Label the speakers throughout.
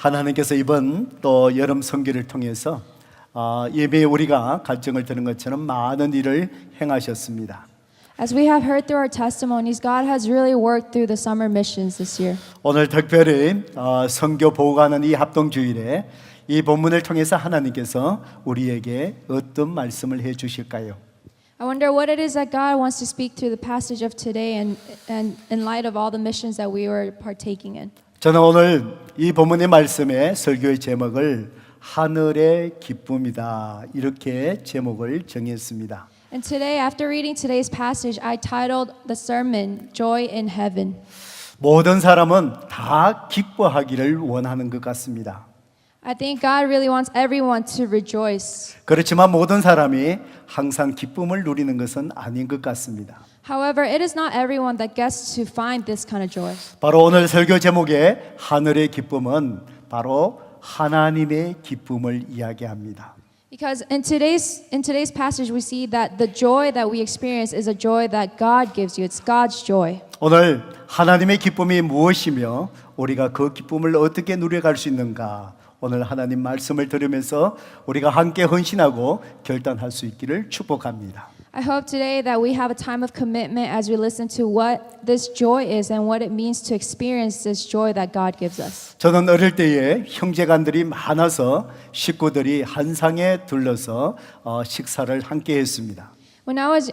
Speaker 1: 하나님께서 이번 또 여름 성교를 통해서 예배에 우리가 갈증을 드는 것처럼 많은 일을 행하셨습니다.
Speaker 2: As we have heard through our testimonies, God has really worked through the summer missions this year.
Speaker 1: 오늘 특별히 성교 보고하는 이 합동주일에 이 본문을 통해서 하나님께서 우리에게 어떤 말씀을 해 주실까요?
Speaker 2: I wonder what it is that God wants to speak through the passage of today and in light of all the missions that we were partaking in.
Speaker 1: 저는 오늘 이 본문의 말씀에 설교의 제목을 하늘의 기쁨이다 이렇게 제목을 정했습니다.
Speaker 2: And today, after reading today's passage, I titled the sermon Joy in Heaven.
Speaker 1: 모든 사람은 다 기뻐하기를 원하는 것 같습니다.
Speaker 2: I think God really wants everyone to rejoice.
Speaker 1: 그렇지만 모든 사람이 항상 기쁨을 누리는 것은 아닌 것 같습니다.
Speaker 2: However, it is not everyone that gets to find this kind of joy.
Speaker 1: 바로 오늘 설교 제목의 하늘의 기쁨은 바로 하나님의 기쁨을 이야기합니다.
Speaker 2: Because in today's passage, we see that the joy that we experience is a joy that God gives you. It's God's joy.
Speaker 1: 오늘 하나님의 기쁨이 무엇이며 우리가 그 기쁨을 어떻게 누려갈 수 있는가? 오늘 하나님 말씀을 들으면서 우리가 함께 헌신하고 결단할 수 있기를 축복합니다.
Speaker 2: I hope today that we have a time of commitment as we listen to what this joy is and what it means to experience this joy that God gives us.
Speaker 1: 저는 어릴 때에 형제간들이 많아서 식구들이 한 상에 둘러서 식사를 함께 했습니다.
Speaker 2: When I was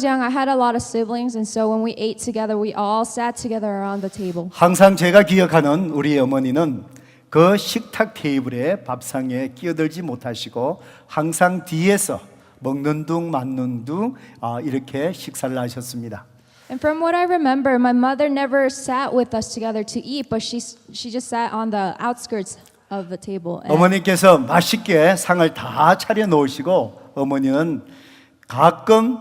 Speaker 2: young, I had a lot of siblings, and so when we ate together, we all sat together around the table.
Speaker 1: 항상 제가 기억하는 우리 어머니는 그 식탁 테이블에 밥상에 끼어들지 못하시고 항상 뒤에서 먹는 둥 맞는 둥 이렇게 식사를 하셨습니다.
Speaker 2: And from what I remember, my mother never sat with us together to eat, but she just sat on the outskirts of the table.
Speaker 1: 어머니께서 맛있게 상을 다 차려 놓으시고 어머니는 가끔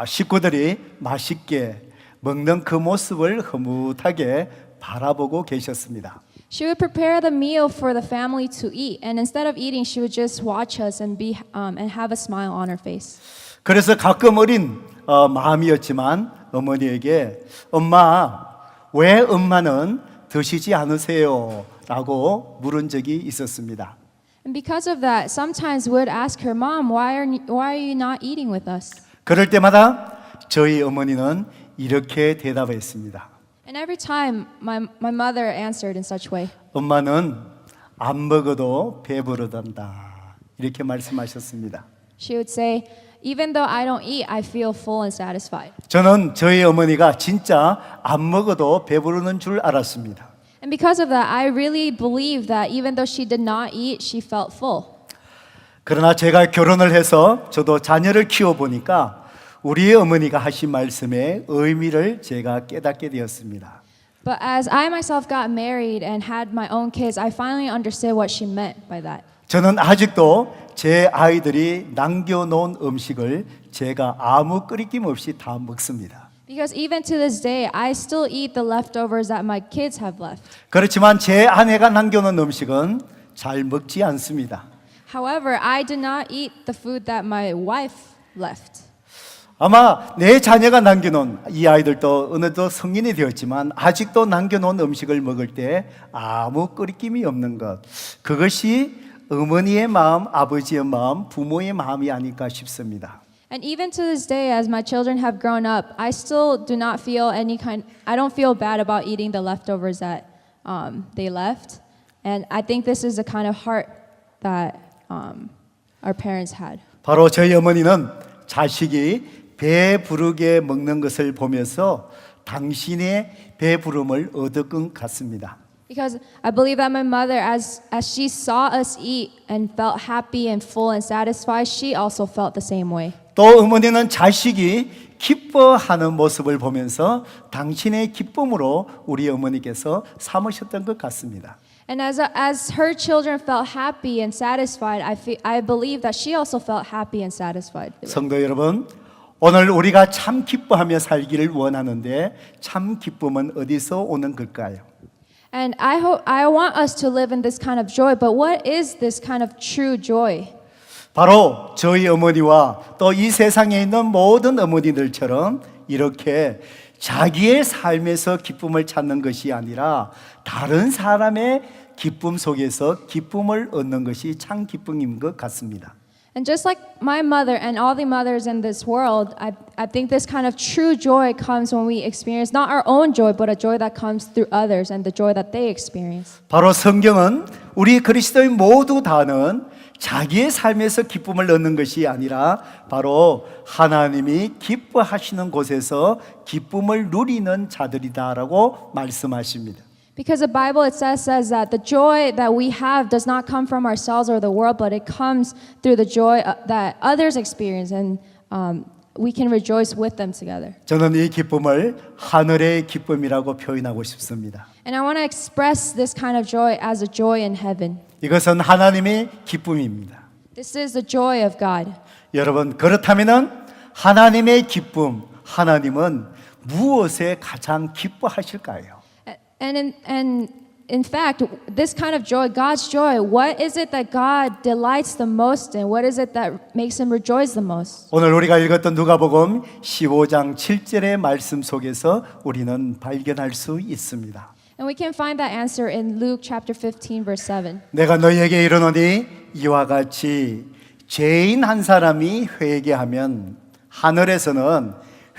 Speaker 1: 식구들이 맛있게 먹는 그 모습을 흐뭇하게 바라보고 계셨습니다.
Speaker 2: She would prepare the meal for the family to eat, and instead of eating, she would just watch us and have a smile on her face.
Speaker 1: 그래서 가끔 어린 마음이었지만 어머니에게 엄마 왜 엄마는 드시지 않으세요? 라고 물은 적이 있었습니다.
Speaker 2: And because of that, sometimes we would ask her, Mom, why are you not eating with us?
Speaker 1: 그럴 때마다 저희 어머니는 이렇게 대답했습니다.
Speaker 2: And every time, my mother answered in such way.
Speaker 1: 엄마는 안 먹어도 배부르단다. 이렇게 말씀하셨습니다.
Speaker 2: She would say, even though I don't eat, I feel full and satisfied.
Speaker 1: 저는 저희 어머니가 진짜 안 먹어도 배부르는 줄 알았습니다.
Speaker 2: And because of that, I really believe that even though she did not eat, she felt full.
Speaker 1: 그러나 제가 결혼을 해서 저도 자녀를 키워보니까 우리 어머니가 하신 말씀의 의미를 제가 깨닫게 되었습니다.
Speaker 2: But as I myself got married and had my own kids, I finally understood what she meant by that.
Speaker 1: 저는 아직도 제 아이들이 남겨놓은 음식을 제가 아무 끄리낌 없이 다 먹습니다.
Speaker 2: Because even to this day, I still eat the leftovers that my kids have left.
Speaker 1: 그렇지만 제 아내가 남겨놓은 음식은 잘 먹지 않습니다.
Speaker 2: However, I did not eat the food that my wife left.
Speaker 1: 아마 내 자녀가 남겨놓은 이 아이들도 어느덧 성인이 되었지만 아직도 남겨놓은 음식을 먹을 때 아무 끄리낌이 없는 것, 그것이 어머니의 마음, 아버지의 마음, 부모의 마음이 아닐까 싶습니다.
Speaker 2: And even to this day, as my children have grown up, I still do not feel I don't feel bad about eating the leftovers that they left. And I think this is the kind of heart that our parents had.
Speaker 1: 바로 저희 어머니는 자식이 배부르게 먹는 것을 보면서 당신의 배부름을 얻을 것 같습니다.
Speaker 2: Because I believe that my mother, as she saw us eat and felt happy and full and satisfied, she also felt the same way.
Speaker 1: 또 어머니는 자식이 기뻐하는 모습을 보면서 당신의 기쁨으로 우리 어머니께서 삼으셨던 것 같습니다.
Speaker 2: And as her children felt happy and satisfied, I believe that she also felt happy and satisfied.
Speaker 1: 성도 여러분, 오늘 우리가 참 기뻐하며 살기를 원하는데 참 기쁨은 어디서 오는 걸까요?
Speaker 2: And I want us to live in this kind of joy, but what is this kind of true joy?
Speaker 1: 바로 저희 어머니와 또 이 세상에 있는 모든 어머니들처럼 이렇게 자기의 삶에서 기쁨을 찾는 것이 아니라 다른 사람의 기쁨 속에서 기쁨을 얻는 것이 참 기쁨인 것 같습니다.
Speaker 2: And just like my mother and all the mothers in this world, I think this kind of true joy comes when we experience not our own joy, but a joy that comes through others and the joy that they experience.
Speaker 1: 바로 성경은 우리 그리스도인 모두 다는 자기의 삶에서 기쁨을 얻는 것이 아니라 바로 하나님이 기뻐하시는 곳에서 기쁨을 누리는 자들이다라고 말씀하십니다.
Speaker 2: Because the Bible says that the joy that we have does not come from ourselves or the world, but it comes through the joy that others experience, and we can rejoice with them together.
Speaker 1: 저는 이 기쁨을 하늘의 기쁨이라고 표현하고 싶습니다.
Speaker 2: And I want to express this kind of joy as a joy in heaven.
Speaker 1: 이것은 하나님의 기쁨입니다.
Speaker 2: This is the joy of God.
Speaker 1: 여러분, 그렇다면은 하나님의 기쁨, 하나님은 무엇에 가장 기뻐하실까요?
Speaker 2: And in fact, this kind of joy, God's joy, what is it that God delights the most in? What is it that makes him rejoice the most?
Speaker 1: 오늘 우리가 읽었던 누가복음 15장 7절의 말씀 속에서 우리는 발견할 수 있습니다.
Speaker 2: And we can find that answer in Luke chapter 15 verse 7.
Speaker 1: 내가 너희에게 이르노니 이와 같이 죄인 한 사람이 회개하면 하늘에서는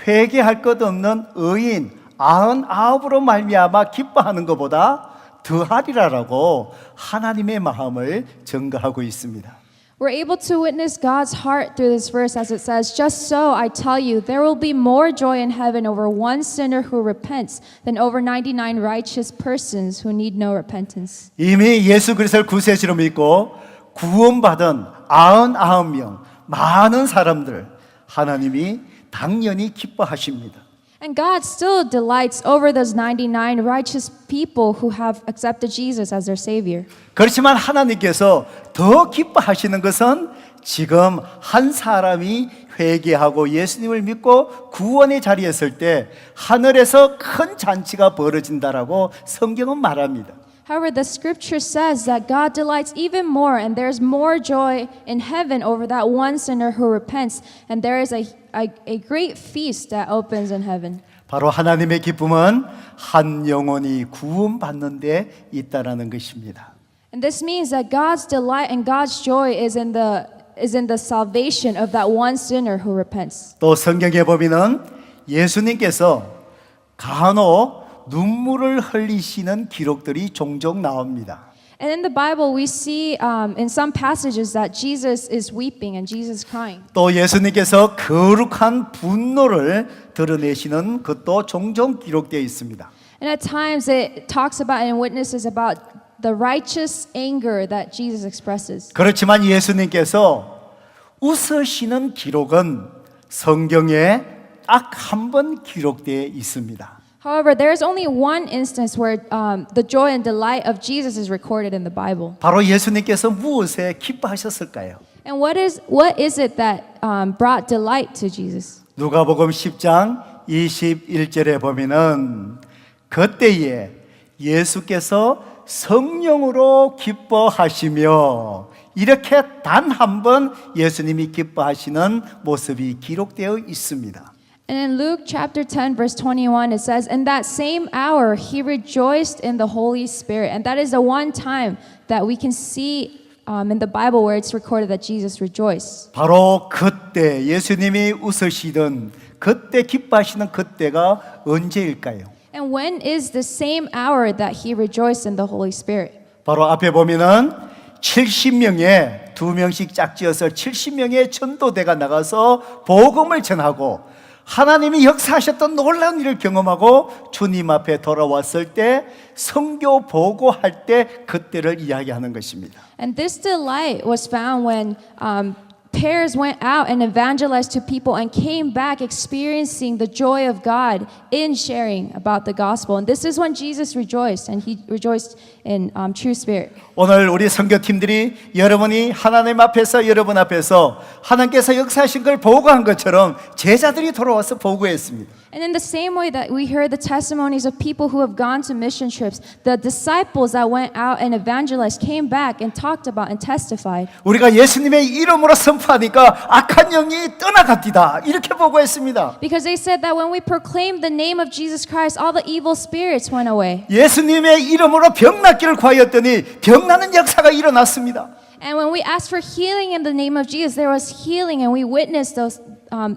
Speaker 1: 회개할 것 없는 의인 99으로 말미암아 기뻐하는 것보다 더하리라라고 하나님의 마음을 증거하고 있습니다.
Speaker 2: We're able to witness God's heart through this verse as it says, "Just so I tell you, there will be more joy in heaven over one sinner who repents than over 99 righteous persons who need no repentance."
Speaker 1: 이미 예수 그리스도를 구세주로 믿고 구원받은 99명 많은 사람들 하나님이 당연히 기뻐하십니다.
Speaker 2: And God still delights over those 99 righteous people who have accepted Jesus as their Savior.
Speaker 1: 그렇지만 하나님께서 더 기뻐하시는 것은 지금 한 사람이 회개하고 예수님을 믿고 구원의 자리에 설 때 하늘에서 큰 잔치가 벌어진다라고 성경은 말합니다.
Speaker 2: However, the scripture says that God delights even more, and there's more joy in heaven over that one sinner who repents, and there is a great feast that opens in heaven.
Speaker 1: 바로 하나님의 기쁨은 한 영혼이 구원받는 데 있다라는 것입니다.
Speaker 2: And this means that God's delight and God's joy is in the salvation of that one sinner who repents.
Speaker 1: 또 성경에 보면은 예수님께서 간혹 눈물을 흘리시는 기록들이 종종 나옵니다.
Speaker 2: And in the Bible, we see in some passages that Jesus is weeping and Jesus crying.
Speaker 1: 또 예수님께서 거룩한 분노를 드러내시는 것도 종종 기록되어 있습니다.
Speaker 2: And at times it talks about and witnesses about the righteous anger that Jesus expresses.
Speaker 1: 그렇지만 예수님께서 웃으시는 기록은 성경에 딱 한 번 기록되어 있습니다.
Speaker 2: However, there is only one instance where the joy and delight of Jesus is recorded in the Bible.
Speaker 1: 바로 예수님께서 무엇에 기뻐하셨을까요?
Speaker 2: And what is it that brought delight to Jesus?
Speaker 1: 누가복음 10장 21절에 보면은 그때에 예수께서 성령으로 기뻐하시며 이렇게 단 한 번 예수님이 기뻐하시는 모습이 기록되어 있습니다.
Speaker 2: And in Luke chapter 10 verse 21 it says, "In that same hour he rejoiced in the Holy Spirit." And that is the one time that we can see in the Bible where it's recorded that Jesus rejoiced.
Speaker 1: 바로 그때 예수님이 웃으시던 그때 기뻐하시는 그때가 언제일까요?
Speaker 2: And when is the same hour that he rejoiced in the Holy Spirit?
Speaker 1: 바로 앞에 보면은 70명에 2명씩 짝지어서 70명의 전도대가 나가서 복음을 전하고 하나님이 역사하셨던 놀라운 일을 경험하고 주님 앞에 돌아왔을 때 선교 보고할 때 그때를 이야기하는 것입니다.
Speaker 2: And this delight was found when pairs went out and evangelized to people and came back experiencing the joy of God in sharing about the gospel. And this is when Jesus rejoiced, and he rejoiced in true spirit.
Speaker 1: 오늘 우리 선교팀들이 여러분이 하나님 앞에서 여러분 앞에서 하나님께서 역사하신 걸 보고한 것처럼 제자들이 돌아와서 보고했습니다.
Speaker 2: And in the same way that we heard the testimonies of people who have gone to mission trips, the disciples that went out and evangelized came back and talked about and testified.
Speaker 1: 우리가 예수님의 이름으로 선포 선포하니까 악한 영이 떠나갑디다. 이렇게 보고했습니다.
Speaker 2: Because they said that when we proclaimed the name of Jesus Christ, all the evil spirits went away.
Speaker 1: 예수님의 이름으로 병 낫기를 구하였더니 병 나는 역사가 일어났습니다.
Speaker 2: And when we asked for healing in the name of Jesus, there was healing, and we witnessed those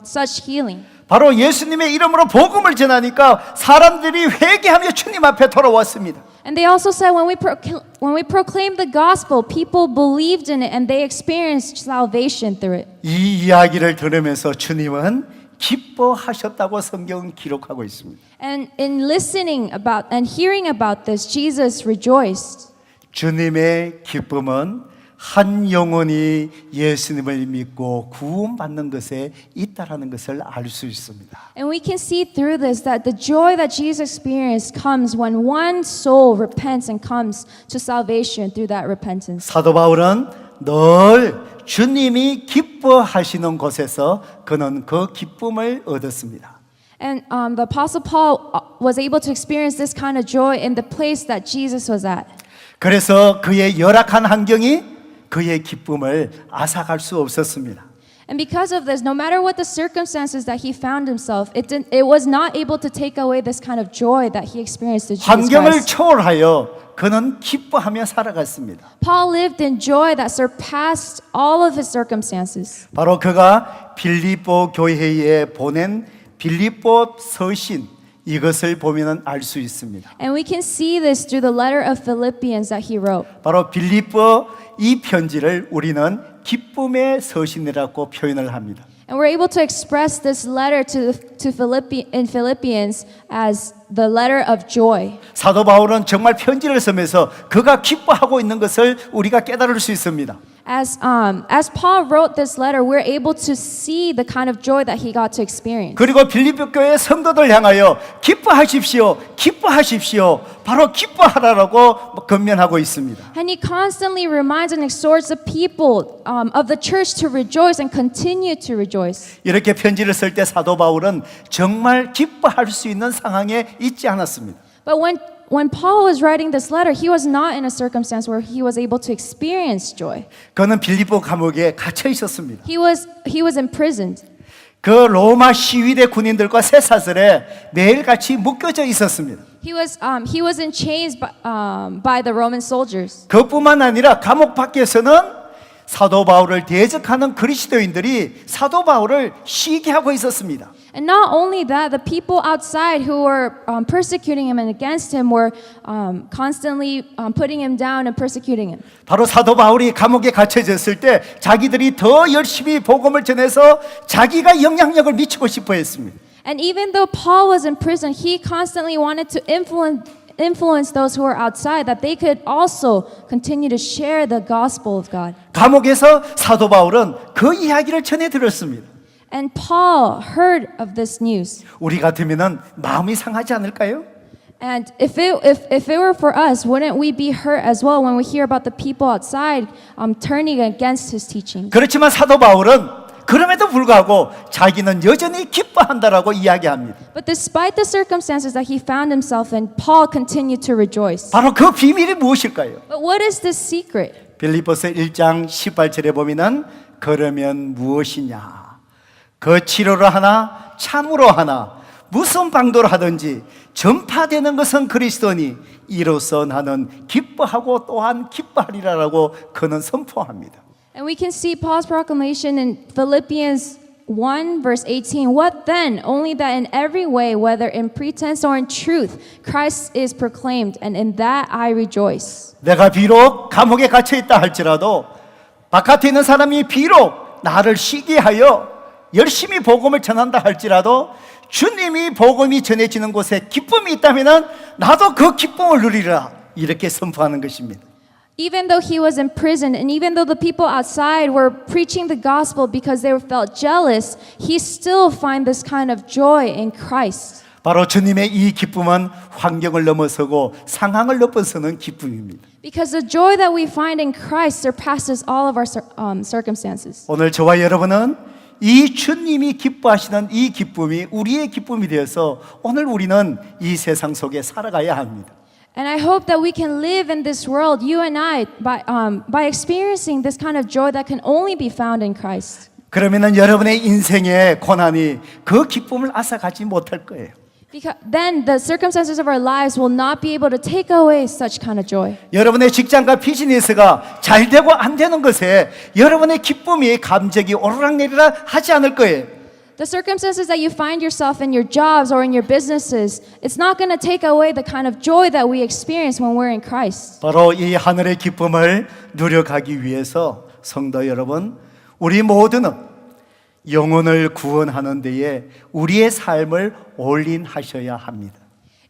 Speaker 2: such healing.
Speaker 1: 바로 예수님의 이름으로 복음을 전하니까 사람들이 회개하며 주님 앞에 돌아왔습니다.
Speaker 2: And they also said when we proclaimed the gospel, people believed in it and they experienced salvation through it.
Speaker 1: 이 이야기를 들으면서 주님은 기뻐하셨다고 성경은 기록하고 있습니다.
Speaker 2: And in listening about and hearing about this, Jesus rejoiced.
Speaker 1: 주님의 기쁨은 한 영혼이 예수님을 믿고 구원받는 것에 있다라는 것을 알 수 있습니다.
Speaker 2: And we can see through this that the joy that Jesus experienced comes when one soul repents and comes to salvation through that repentance.
Speaker 1: 사도 바울은 늘 주님이 기뻐하시는 곳에서 그는 그 기쁨을 얻었습니다.
Speaker 2: And the Apostle Paul was able to experience this kind of joy in the place that Jesus was at.
Speaker 1: 그래서 그의 열악한 환경이 그의 기쁨을 앗아갈 수 없었습니다.
Speaker 2: And because of this, no matter what the circumstances that he found himself, it was not able to take away this kind of joy that he experienced through Jesus
Speaker 1: 환경을
Speaker 2: Christ.
Speaker 1: 초월하여 그는 기뻐하며 살아갔습니다.
Speaker 2: Paul lived in joy that surpassed all of his circumstances.
Speaker 1: 바로 그가 빌립보 교회에 보낸 빌립보 서신 이것을 보면은 알 수 있습니다.
Speaker 2: And we can see this through the letter of Philippians that he wrote.
Speaker 1: 바로 빌립보 이 편지를 우리는 기쁨의 서신이라고 표현을 합니다.
Speaker 2: And we're able to express this letter in Philippians as the letter of joy.
Speaker 1: 사도 바울은 정말 편지를 쓰면서 그가 기뻐하고 있는 것을 우리가 깨달을 수 있습니다.
Speaker 2: As Paul wrote this letter, we're able to see the kind of joy that he got to experience.
Speaker 1: 그리고 빌립보 교회 성도들 향하여 기뻐하십시오, 기뻐하십시오. 바로 기뻐하라라고 권면하고 있습니다.
Speaker 2: And he constantly reminds and exhorts the people of the church to rejoice and continue to rejoice.
Speaker 1: 이렇게 편지를 쓸 때 사도 바울은 정말 기뻐할 수 있는 상황에 있지 않았습니다.
Speaker 2: But when Paul was writing this letter, he was not in a circumstance where he was able to experience joy.
Speaker 1: 그는 빌립보 감옥에 갇혀 있었습니다.
Speaker 2: He was imprisoned.
Speaker 1: 그 로마 시위대 군인들과 쇠사슬에 매일같이 묶여져 있었습니다.
Speaker 2: He was in chains by the Roman soldiers.
Speaker 1: 그뿐만 아니라 감옥 밖에서는 사도 바울을 대적하는 그리스도인들이 사도 바울을 시기하고 있었습니다.
Speaker 2: And not only that, the people outside who were persecuting him and against him were constantly putting him down and persecuting him.
Speaker 1: 바로 사도 바울이 감옥에 갇혀졌을 때 자기들이 더 열심히 복음을 전해서 자기가 영향력을 미치고 싶어 했습니다.
Speaker 2: And even though Paul was in prison, he constantly wanted to influence those who were outside that they could also continue to share the gospel of God.
Speaker 1: 감옥에서 사도 바울은 그 이야기를 전해 들었습니다.
Speaker 2: And Paul heard of this news.
Speaker 1: 우리 같으면은 마음이 상하지 않을까요?
Speaker 2: And if it were for us, wouldn't we be hurt as well when we hear about the people outside turning against his teaching?
Speaker 1: 그렇지만 사도 바울은 그럼에도 불구하고 자기는 여전히 기뻐한다라고 이야기합니다.
Speaker 2: But despite the circumstances that he found himself in, Paul continued to rejoice.
Speaker 1: 바로 그 비밀이 무엇일까요?
Speaker 2: But what is this secret?
Speaker 1: 빌립보서 1장 18절에 보면은 그러면 무엇이냐? 거칠어로 하나 참으로 하나 무슨 방도로 하든지 전파되는 것은 그리스도니 이로써 나는 기뻐하고 또한 기뻐하리라라고 그는 선포합니다.
Speaker 2: And we can see Paul's proclamation in Philippians 1 verse 18. What then? Only that in every way, whether in pretense or in truth, Christ is proclaimed, and in that I rejoice.
Speaker 1: 내가 비록 감옥에 갇혀 있다 할지라도 바깥에 있는 사람이 비록 나를 시기하여 열심히 복음을 전한다 할지라도 주님이 복음이 전해지는 곳에 기쁨이 있다면 나도 그 기쁨을 누리라 이렇게 선포하는 것입니다.
Speaker 2: Even though he was in prison and even though the people outside were preaching the gospel because they felt jealous, he still find this kind of joy in Christ.
Speaker 1: 바로 주님의 이 기쁨은 환경을 넘어서고 상황을 넘어서는 기쁨입니다.
Speaker 2: Because the joy that we find in Christ surpasses all of our circumstances.
Speaker 1: 오늘 저와 여러분은 이 주님이 기뻐하시는 이 기쁨이 우리의 기쁨이 되어서 오늘 우리는 이 세상 속에 살아가야 합니다.
Speaker 2: And I hope that we can live in this world, you and I, by experiencing this kind of joy that can only be found in Christ.
Speaker 1: 그러면은 여러분의 인생의 고난이 그 기쁨을 앗아가지 못할 거예요.
Speaker 2: Because then the circumstances of our lives will not be able to take away such kind of joy.
Speaker 1: 여러분의 직장과 비즈니스가 잘 되고 안 되는 것에 여러분의 기쁨이 감정이 오르락내리락 하지 않을 거예요.
Speaker 2: The circumstances that you find yourself in your jobs or in your businesses, it's not going to take away the kind of joy that we experience when we're in Christ.
Speaker 1: 바로 이 하늘의 기쁨을 누려가기 위해서 성도 여러분, 우리 모두는 영혼을 구원하는 데에 우리의 삶을 올인하셔야 합니다.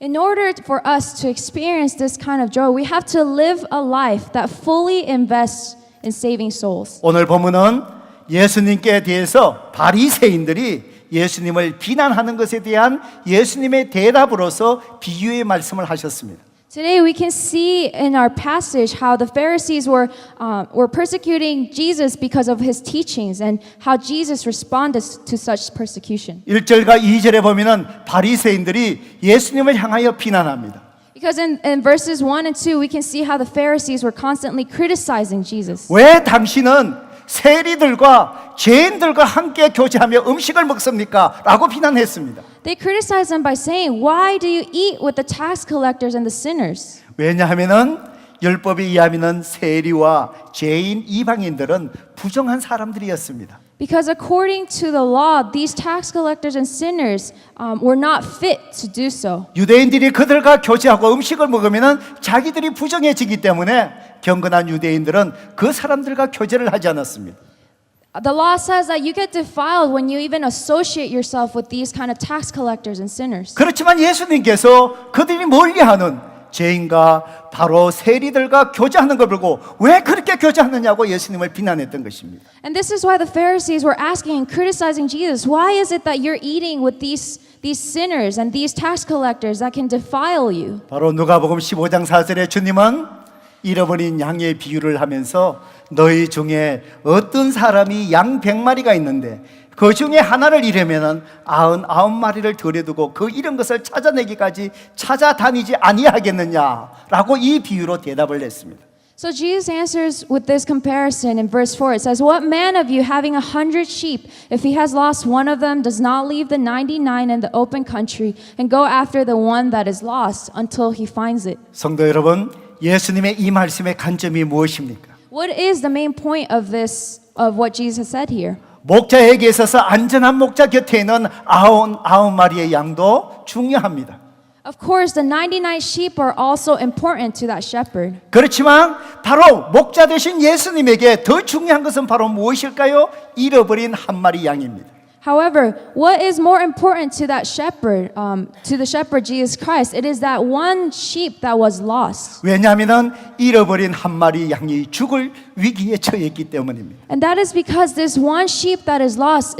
Speaker 2: In order for us to experience this kind of joy, we have to live a life that fully invests in saving souls.
Speaker 1: 오늘 본문은 예수님께 대해서 바리새인들이 예수님을 비난하는 것에 대한 예수님의 대답으로서 비유의 말씀을 하셨습니다.
Speaker 2: Today we can see in our passage how the Pharisees were persecuting Jesus because of his teachings and how Jesus responded to such persecution.
Speaker 1: 1절과 2절에 보면은 바리새인들이 예수님을 향하여 비난합니다.
Speaker 2: Because in verses 1 and 2 we can see how the Pharisees were constantly criticizing Jesus.
Speaker 1: 왜 당신은 세리들과 죄인들과 함께 교제하며 음식을 먹습니까? 라고 비난했습니다.
Speaker 2: They criticized him by saying, "Why do you eat with the tax collectors and the sinners?"
Speaker 1: 왜냐하면은 율법에 의하면은 세리와 죄인 이방인들은 부정한 사람들이었습니다.
Speaker 2: Because according to the law, these tax collectors and sinners were not fit to do so.
Speaker 1: 유대인들이 그들과 교제하고 음식을 먹으면은 자기들이 부정해지기 때문에 경건한 유대인들은 그 사람들과 교제를 하지 않았습니다.
Speaker 2: The law says that you get defiled when you even associate yourself with these kind of tax collectors and sinners.
Speaker 1: 그렇지만 예수님께서 그들이 멀리하는 죄인과 바로 세리들과 교제하는 걸 보고 왜 그렇게 교제하느냐고 예수님을 비난했던 것입니다.
Speaker 2: And this is why the Pharisees were asking and criticizing Jesus. Why is it that you're eating with these sinners and these tax collectors that can defile you?
Speaker 1: 바로 누가복음 15장 4절에 주님은 잃어버린 양의 비유를 하면서 너희 중에 어떤 사람이 양 100마리가 있는데 그 중에 하나를 잃으면은 99마리를 들여두고 그 잃은 것을 찾아내기까지 찾아다니지 아니하겠느냐라고 이 비유로 대답을 했습니다.
Speaker 2: So Jesus answers with this comparison in verse 4. It says, "What man of you having 100 sheep, if he has lost one of them, does not leave the 99 in the open country and go after the one that is lost until he finds it?"
Speaker 1: 성도 여러분, 예수님의 이 말씀의 관점이 무엇입니까?
Speaker 2: What is the main point of what Jesus has said here?
Speaker 1: 목자에게 있어서 안전한 목자 곁에 있는 99마리의 양도 중요합니다.
Speaker 2: Of course, the 99 sheep are also important to that shepherd.
Speaker 1: 그렇지만 바로 목자 되신 예수님에게 더 중요한 것은 바로 무엇일까요? 잃어버린 한 마리 양입니다.
Speaker 2: However, what is more important to that shepherd, to the shepherd Jesus Christ? It is that one sheep that was lost.
Speaker 1: 왜냐하면 잃어버린 한 마리 양이 죽을 위기에 처했기 때문입니다.
Speaker 2: And that is because this one sheep that is lost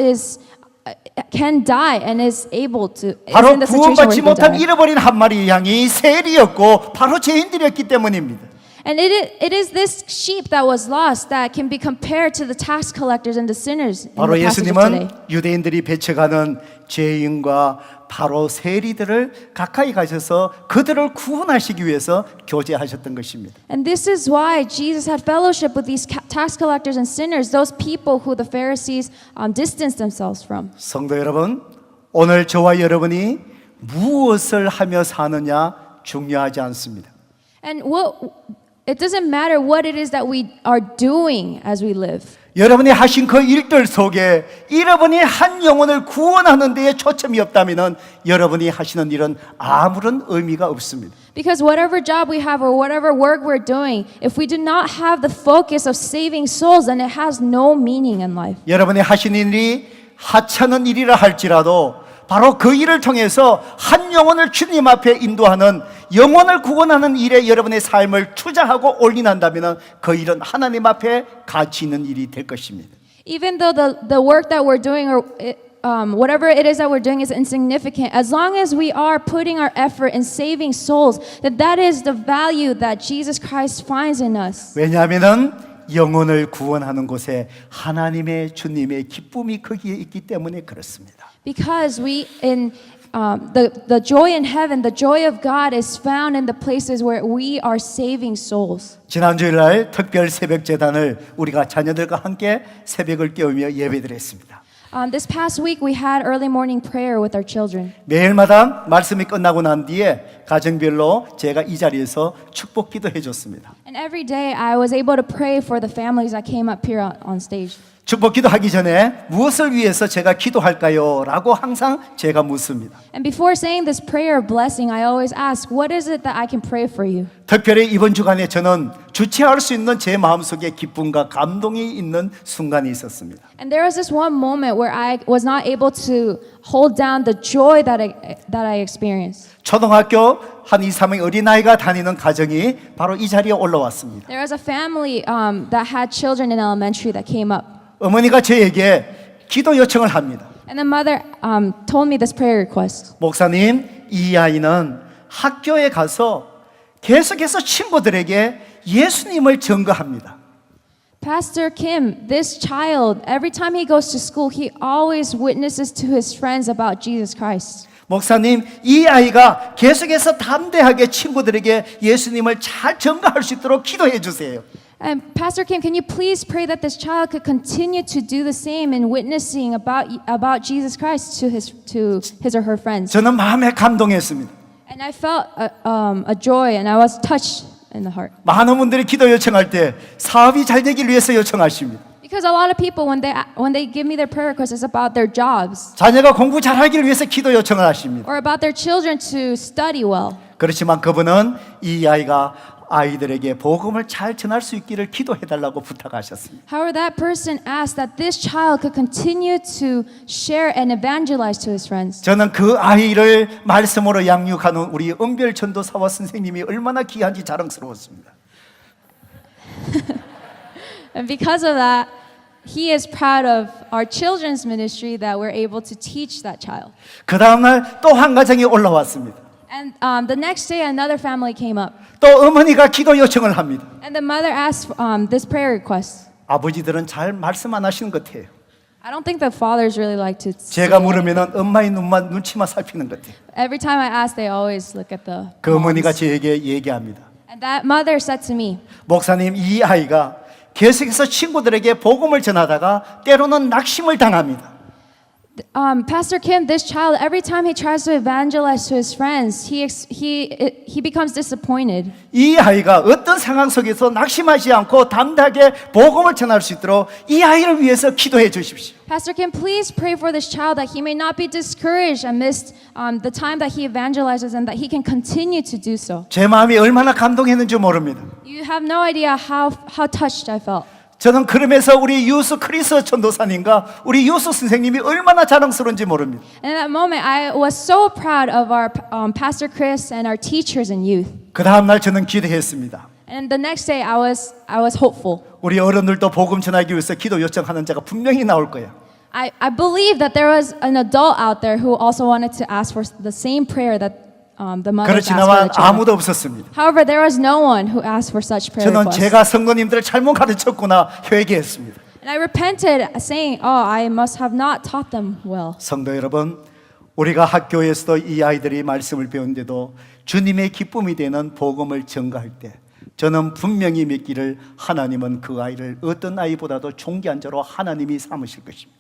Speaker 2: can die and is able to. Is
Speaker 1: 바로
Speaker 2: in the situation where
Speaker 1: 구원받지
Speaker 2: he will
Speaker 1: 못한
Speaker 2: die.
Speaker 1: 잃어버린 한 마리 양이 세리였고 바로 죄인들이었기 때문입니다.
Speaker 2: And it is this sheep that was lost that can be compared to the tax collectors and the sinners in
Speaker 1: 바로
Speaker 2: the passage of today.
Speaker 1: 예수님은 유대인들이 배척하는 죄인과 바로 세리들을 가까이 가셔서 그들을 구원하시기 위해서 교제하셨던 것입니다.
Speaker 2: And this is why Jesus had fellowship with these tax collectors and sinners, those people who the Pharisees distanced themselves from.
Speaker 1: 성도 여러분, 오늘 저와 여러분이 무엇을 하며 사느냐 중요하지 않습니다.
Speaker 2: And it doesn't matter what it is that we are doing as we live.
Speaker 1: 여러분이 하신 그 일들 속에 여러분이 한 영혼을 구원하는 데에 초점이 없다면 여러분이 하시는 일은 아무런 의미가 없습니다.
Speaker 2: Because whatever job we have or whatever work we're doing, if we do not have the focus of saving souls, then it has no meaning in life.
Speaker 1: 여러분이 하신 일이 하찮은 일이라 할지라도 바로 그 일을 통해서 한 영혼을 주님 앞에 인도하는 영혼을 구원하는 일에 여러분의 삶을 투자하고 올인한다면 그 일은 하나님 앞에 가치 있는 일이 될 것입니다.
Speaker 2: Even though the work that we're doing or whatever it is that we're doing is insignificant, as long as we are putting our effort in saving souls, that is the value that Jesus Christ finds in us.
Speaker 1: 왜냐하면 영혼을 구원하는 곳에 하나님의 주님의 기쁨이 거기에 있기 때문에 그렇습니다.
Speaker 2: Because we in the joy in heaven, the joy of God is found in the places where we are saving souls.
Speaker 1: 지난 주일날 특별 새벽 제단을 우리가 자녀들과 함께 새벽을 깨우며 예배드렸습니다.
Speaker 2: This past week, we had early morning prayer with our children.
Speaker 1: 매일마다 말씀이 끝나고 난 뒤에 가정별로 제가 이 자리에서 축복 기도해 줬습니다.
Speaker 2: And every day, I was able to pray for the families that came up here on stage.
Speaker 1: 축복 기도하기 전에 무엇을 위해서 제가 기도할까요? 라고 항상 제가 묻습니다.
Speaker 2: And before saying this prayer of blessing, I always ask, what is it that I can pray for you?
Speaker 1: 특별히 이번 주간에 저는 주체할 수 있는 제 마음속에 기쁨과 감동이 있는 순간이 있었습니다.
Speaker 2: And there was this one moment where I was not able to hold down the joy that I experienced.
Speaker 1: 초등학교 한 2, 3명 어린아이가 다니는 가정이 바로 이 자리에 올라왔습니다.
Speaker 2: There was a family that had children in elementary that came up.
Speaker 1: 어머니가 저에게 기도 요청을 합니다.
Speaker 2: And the mother told me this prayer request.
Speaker 1: 목사님, 이 아이는 학교에 가서 계속해서 친구들에게 예수님을 증거합니다.
Speaker 2: Pastor Kim, this child, every time he goes to school, he always witnesses to his friends about Jesus Christ.
Speaker 1: 목사님, 이 아이가 계속해서 담대하게 친구들에게 예수님을 잘 증거할 수 있도록 기도해 주세요.
Speaker 2: And Pastor Kim, can you please pray that this child could continue to do the same in witnessing about Jesus Christ to his or her friends?
Speaker 1: 저는 마음에 감동했습니다.
Speaker 2: And I felt a joy, and I was touched in the heart.
Speaker 1: 많은 분들이 기도 요청할 때 사업이 잘 되길 위해서 요청하십니다.
Speaker 2: Because a lot of people, when they give me their prayer requests, it's about their jobs
Speaker 1: 자녀가 공부 잘하길 위해서 기도 요청을 하십니다.
Speaker 2: or about their children to study well.
Speaker 1: 그렇지만 그분은 이 아이가 아이들에게 복음을 잘 전할 수 있기를 기도해달라고 부탁하셨습니다.
Speaker 2: However, that person asked that this child could continue to share and evangelize to his friends.
Speaker 1: 저는 그 아이를 말씀으로 양육하는 우리 은별전도 사와 선생님이 얼마나 귀한지 자랑스러웠습니다.
Speaker 2: And because of that, he is proud of our children's ministry that we're able to teach that child.
Speaker 1: 그 다음날 또 한 가정이 올라왔습니다.
Speaker 2: And the next day, another family came up.
Speaker 1: 또 어머니가 기도 요청을 합니다.
Speaker 2: And the mother asked this prayer request.
Speaker 1: 아버지들은 잘 말씀 안 하시는 것 같아요.
Speaker 2: I don't think the fathers really like to say
Speaker 1: 제가
Speaker 2: anything.
Speaker 1: 물으면 엄마의 눈치만 살피는 것 같아요.
Speaker 2: Every time I ask, they always look at the
Speaker 1: 그 어머니가
Speaker 2: moms.
Speaker 1: 저에게 얘기합니다.
Speaker 2: And that mother said to me,
Speaker 1: 목사님, 이 아이가 계속해서 친구들에게 복음을 전하다가 때로는 낙심을 당합니다.
Speaker 2: Pastor Kim, this child, every time he tries to evangelize to his friends, he becomes disappointed.
Speaker 1: 이 아이가 어떤 상황 속에서 낙심하지 않고 담대하게 복음을 전할 수 있도록 이 아이를 위해서 기도해 주십시오.
Speaker 2: Pastor Kim, please pray for this child that he may not be discouraged amidst the time that he evangelizes and that he can continue to do so.
Speaker 1: 제 마음이 얼마나 감동했는지 모릅니다.
Speaker 2: You have no idea how touched I felt.
Speaker 1: 저는 그러면서 우리 유수 크리스 전도사님과 우리 유수 선생님이 얼마나 자랑스러운지 모릅니다.
Speaker 2: And in that moment, I was so proud of our Pastor Chris and our teachers and youth.
Speaker 1: 그 다음 날 저는 기대했습니다.
Speaker 2: And the next day, I was hopeful.
Speaker 1: 우리 어른들도 복음 전하기 위해서 기도 요청하는 자가 분명히 나올 거야.
Speaker 2: I believe that there was an adult out there who also wanted to ask for the same prayer that the mother asked for
Speaker 1: 그렇지만
Speaker 2: the child.
Speaker 1: 아무도 없었습니다.
Speaker 2: However, there was no one who asked for such prayer
Speaker 1: 저는
Speaker 2: requests.
Speaker 1: 제가 성도님들을 잘못 가르쳤구나 회개했습니다.
Speaker 2: And I repented, saying, "Oh, I must have not taught them well."
Speaker 1: 성도 여러분, 우리가 학교에서도 이 아이들이 말씀을 배우는데도 주님의 기쁨이 되는 복음을 전가할 때 저는 분명히 믿기를 하나님은 그 아이를 어떤 아이보다도 존귀한 자로 하나님이 삼으실 것입니다.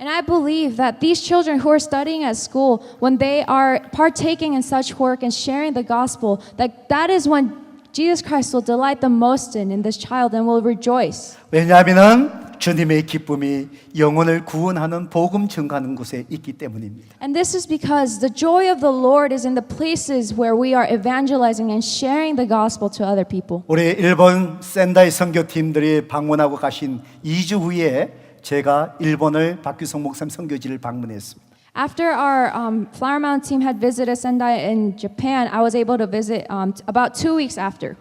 Speaker 2: And I believe that these children who are studying at school, when they are partaking in such work and sharing the gospel, that is when Jesus Christ will delight the most in this child and will rejoice.
Speaker 1: 왜냐하면 주님의 기쁨이 영혼을 구원하는 복음 전가하는 곳에 있기 때문입니다.
Speaker 2: And this is because the joy of the Lord is in the places where we are evangelizing and sharing the gospel to other people.
Speaker 1: 우리 일본 센다이 선교팀들이 방문하고 가신 2주 후에 제가 일본을 박규성 목사님 선교지를 방문했습니다.
Speaker 2: After our Flower Mound team had visited Sendai in Japan, I was able to visit about 2 weeks after.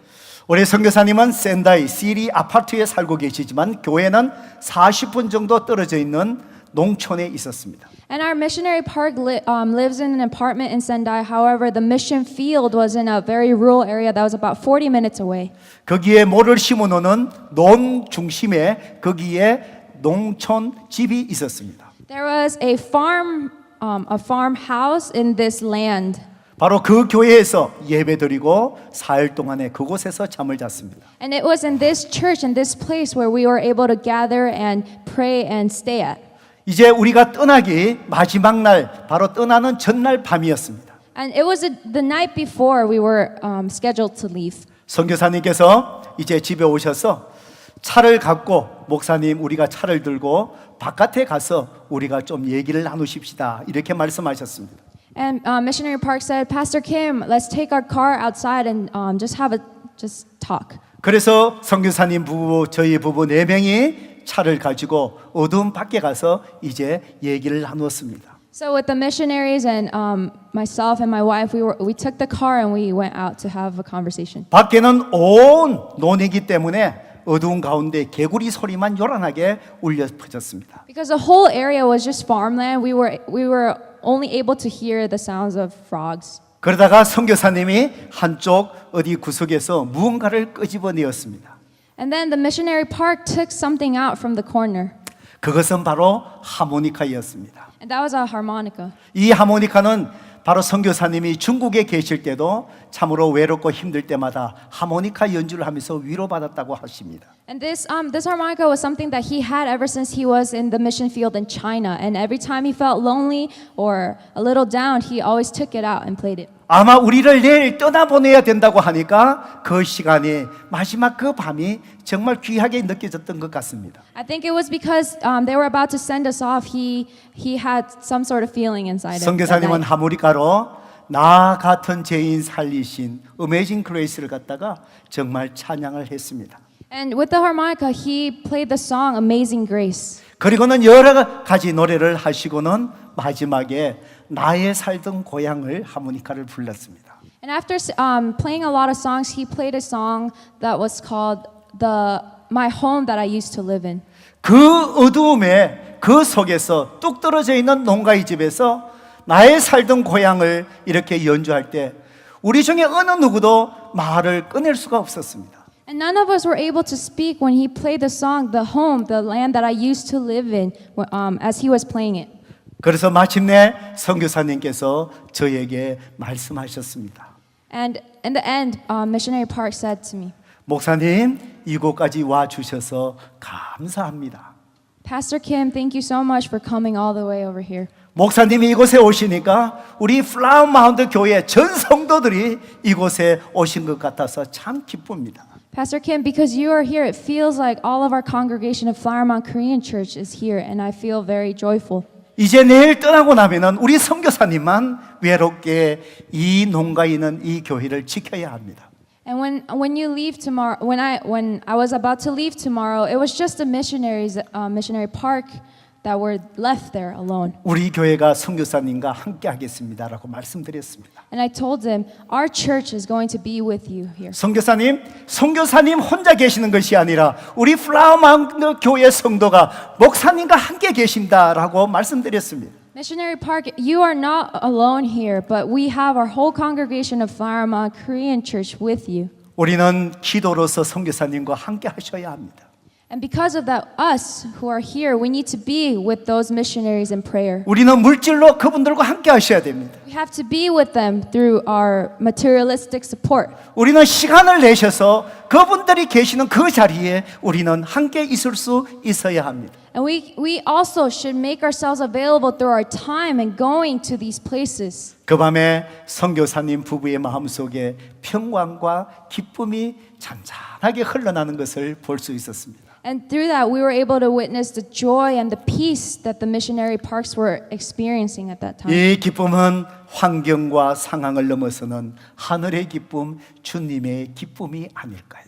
Speaker 1: 우리 선교사님은 센다이 시리 아파트에 살고 계시지만 교회는 40분 정도 떨어져 있는 농촌에 있었습니다.
Speaker 2: And our missionary park lives in an apartment in Sendai. However, the mission field was in a very rural area that was about 40 minutes away.
Speaker 1: 거기에 모를 심어놓는 논 중심에 거기에 농촌 집이 있었습니다.
Speaker 2: There was a farmhouse in this land.
Speaker 1: 바로 그 교회에서 예배드리고 4일 동안에 그곳에서 잠을 잤습니다.
Speaker 2: And it was in this church, in this place where we were able to gather and pray and stay at.
Speaker 1: 이제 우리가 떠나기 마지막 날, 바로 떠나는 전날 밤이었습니다.
Speaker 2: And it was the night before we were scheduled to leave.
Speaker 1: 선교사님께서 이제 집에 오셔서 차를 갖고 목사님 우리가 차를 들고 바깥에 가서 우리가 좀 얘기를 나누십시다 이렇게 말씀하셨습니다.
Speaker 2: And Missionary Park said, Pastor Kim, let's take our car outside and just talk.
Speaker 1: 그래서 선교사님 부부 저희 부부 4명이 차를 가지고 어두운 밖에 가서 이제 얘기를 나누었습니다.
Speaker 2: So with the missionaries and myself and my wife, we took the car and we went out to have a conversation.
Speaker 1: 밖에는 온 논이기 때문에 어두운 가운데 개구리 소리만 요란하게 울려 퍼졌습니다.
Speaker 2: Because the whole area was just farmland, we were only able to hear the sounds of frogs.
Speaker 1: 그러다가 선교사님이 한쪽 어디 구석에서 무언가를 끄집어내었습니다.
Speaker 2: And then the missionary park took something out from the corner.
Speaker 1: 그것은 바로 하모니카였습니다.
Speaker 2: And that was a harmonica.
Speaker 1: 이 하모니카는 바로 선교사님이 중국에 계실 때도 참으로 외롭고 힘들 때마다 하모니카 연주를 하면서 위로받았다고 하십니다.
Speaker 2: And this harmonica was something that he had ever since he was in the mission field in China. And every time he felt lonely or a little down, he always took it out and played it.
Speaker 1: 아마 우리를 내일 떠나보내야 된다고 하니까 그 시간이 마지막 그 밤이 정말 귀하게 느껴졌던 것 같습니다.
Speaker 2: I think it was because they were about to send us off. He had some sort of feeling inside him. that
Speaker 1: 선교사님은
Speaker 2: night.
Speaker 1: 하모니카로 나 같은 죄인 살리신 어메이징 그레이스를 갖다가 정말 찬양을 했습니다.
Speaker 2: And with the harmonica, he played the song Amazing Grace.
Speaker 1: 그리고는 여러 가지 노래를 하시고는 마지막에 나의 살던 고향을 하모니카를 불렀습니다.
Speaker 2: And after playing a lot of songs, he played a song that was called My Home That I Used to Live In.
Speaker 1: 그 어두움에 그 속에서 뚝 떨어져 있는 농가의 집에서 나의 살던 고향을 이렇게 연주할 때 우리 중에 어느 누구도 말을 꺼낼 수가 없었습니다.
Speaker 2: And none of us were able to speak when he played the song, The Home, the land that I used to live in, as he was playing it.
Speaker 1: 그래서 마침내 선교사님께서 저에게 말씀하셨습니다.
Speaker 2: And in the end, Missionary Park said to me,
Speaker 1: 목사님, 이곳까지 와 주셔서 감사합니다.
Speaker 2: Pastor Kim, thank you so much for coming all the way over here.
Speaker 1: 목사님이 이곳에 오시니까 우리 플라워 마운트 교회 전 성도들이 이곳에 오신 것 같아서 참 기쁩니다.
Speaker 2: Pastor Kim, because you are here, it feels like all of our congregation of Flower Mound Korean Church is here, and I feel very joyful.
Speaker 1: 이제 내일 떠나고 나면은 우리 선교사님만 외롭게 이 농가에 있는 이 교회를 지켜야 합니다.
Speaker 2: And when you leave tomorrow, when I was about to leave tomorrow, it was just the missionary park that were left there alone.
Speaker 1: 우리 교회가 선교사님과 함께 하겠습니다라고 말씀드렸습니다.
Speaker 2: And I told them, our church is going to be with you here.
Speaker 1: 선교사님 혼자 계시는 것이 아니라 우리 플라워 마운트 교회 성도가 목사님과 함께 계신다라고 말씀드렸습니다.
Speaker 2: Missionary Park, you are not alone here, but we have our whole congregation of Flower Mound Korean Church with you.
Speaker 1: 우리는 기도로서 선교사님과 함께 하셔야 합니다.
Speaker 2: And because of that, us who are here, we need to be with those missionaries in prayer.
Speaker 1: 우리는 물질로 그분들과 함께 하셔야 됩니다.
Speaker 2: We have to be with them through our materialistic support.
Speaker 1: 우리는 시간을 내셔서 그분들이 계시는 그 자리에 우리는 함께 있을 수 있어야 합니다.
Speaker 2: And we also should make ourselves available through our time and going to these places.
Speaker 1: 그 밤에 선교사님 부부의 마음속에 평강과 기쁨이 잔잔하게 흘러나는 것을 볼 수 있었습니다.
Speaker 2: And through that, we were able to witness the joy and the peace that the missionary parks were experiencing at that time.
Speaker 1: 이 기쁨은 환경과 상황을 넘어서는 하늘의 기쁨, 주님의 기쁨이 아닐까요?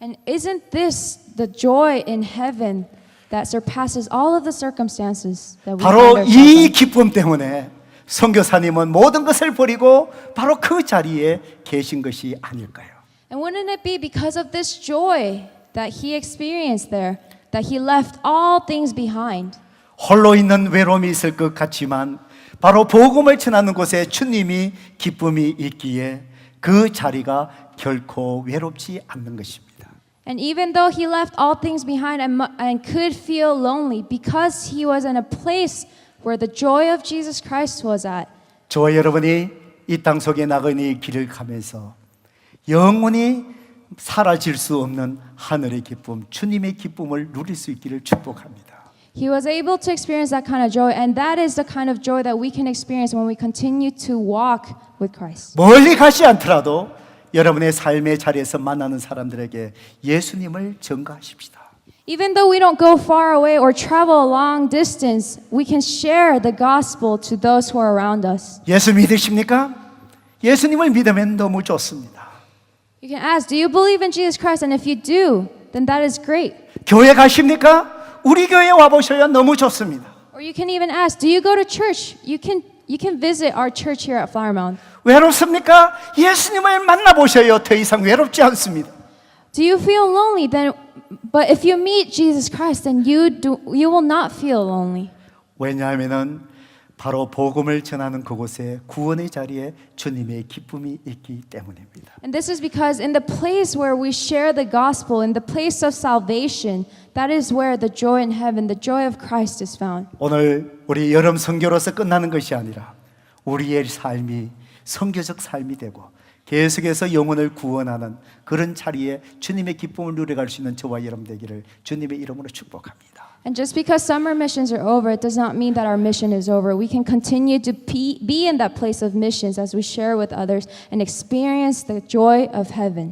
Speaker 2: And isn't this the joy in heaven that surpasses all of the circumstances that we find
Speaker 1: 바로
Speaker 2: ourselves
Speaker 1: 이
Speaker 2: in?
Speaker 1: 기쁨 때문에 선교사님은 모든 것을 버리고 바로 그 자리에 계신 것이 아닐까요?
Speaker 2: And wouldn't it be because of this joy that he experienced there, that he left all things behind?
Speaker 1: 홀로 있는 외로움이 있을 것 같지만 바로 복음을 전하는 곳에 주님이 기쁨이 있기에 그 자리가 결코 외롭지 않는 것입니다.
Speaker 2: And even though he left all things behind and could feel lonely, because he was in a place where the joy of Jesus Christ was at,
Speaker 1: 저와 여러분이 이 땅 속에 나그네 길을 가면서 영원히 사라질 수 없는 하늘의 기쁨, 주님의 기쁨을 누릴 수 있기를 축복합니다.
Speaker 2: he was able to experience that kind of joy, and that is the kind of joy that we can experience when we continue to walk with Christ.
Speaker 1: 멀리 가지 않더라도 여러분의 삶의 자리에서 만나는 사람들에게 예수님을 전가하십시다.
Speaker 2: Even though we don't go far away or travel a long distance, we can share the gospel to those who are around us.
Speaker 1: 예수 믿으십니까? 예수님을 믿으면 너무 좋습니다.
Speaker 2: You can ask, do you believe in Jesus Christ? And if you do, then that is great.
Speaker 1: 교회 가십니까? 우리 교회 와보셔야 너무 좋습니다.
Speaker 2: Or you can even ask, do you go to church? You can visit our church here at Flower Mound.
Speaker 1: 외롭습니까? 예수님을 만나보셔야 더 이상 외롭지 않습니다.
Speaker 2: Do you feel lonely? But if you meet Jesus Christ, then you will not feel lonely.
Speaker 1: 왜냐하면은 바로 복음을 전하는 그곳에 구원의 자리에 주님의 기쁨이 있기 때문입니다.
Speaker 2: And this is because in the place where we share the gospel, in the place of salvation, that is where the joy in heaven, the joy of Christ is found.
Speaker 1: 오늘 우리 여름 선교로서 끝나는 것이 아니라 우리의 삶이 선교적 삶이 되고 계속해서 영혼을 구원하는 그런 자리에 주님의 기쁨을 누려갈 수 있는 저와 여러분 되기를 주님의 이름으로 축복합니다.
Speaker 2: And just because summer missions are over, it does not mean that our mission is over. We can continue to be in that place of missions as we share with others and experience the joy of heaven.